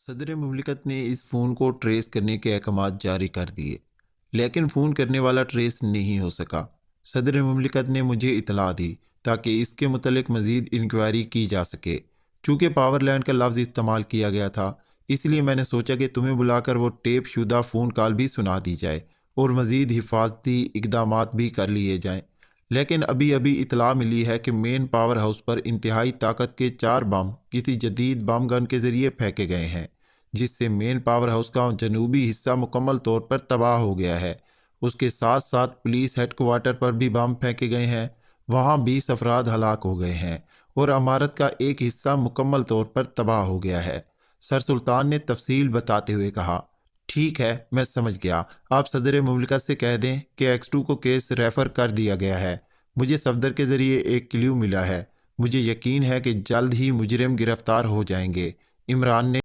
صدر مملکت نے اس فون کو ٹریس کرنے کے احکامات جاری کر دیے، لیکن فون کرنے والا ٹریس نہیں ہو سکا۔ صدر مملکت نے مجھے اطلاع دی تاکہ اس کے متعلق مزید انکوائری کی جا سکے۔ چونکہ پاور لینڈ کا لفظ استعمال کیا گیا تھا، اس لیے میں نے سوچا کہ تمہیں بلا کر وہ ٹیپ شدہ فون کال بھی سنا دی جائے اور مزید حفاظتی اقدامات بھی کر لیے جائیں۔ لیکن ابھی اطلاع ملی ہے کہ مین پاور ہاؤس پر انتہائی طاقت کے 4 بم کسی جدید بم گن کے ذریعے پھینکے گئے ہیں، جس سے مین پاور ہاؤس کا جنوبی حصہ مکمل طور پر تباہ ہو گیا ہے۔ اس کے ساتھ ساتھ پولیس ہیڈ کوارٹر پر بھی بم پھینکے گئے ہیں، وہاں 20 افراد ہلاک ہو گئے ہیں اور عمارت کا ایک حصہ مکمل طور پر تباہ ہو گیا ہے۔ سر سلطان نے تفصیل بتاتے ہوئے کہا، ٹھیک ہے، میں سمجھ گیا۔ آپ صدر مملکت سے کہہ دیں کہ ایکس 2 کو کیس ریفر کر دیا گیا ہے۔ مجھے صفدر کے ذریعے ایک کلیو ملا ہے۔ مجھے یقین ہے کہ جلد ہی مجرم گرفتار ہو جائیں گے۔ عمران نے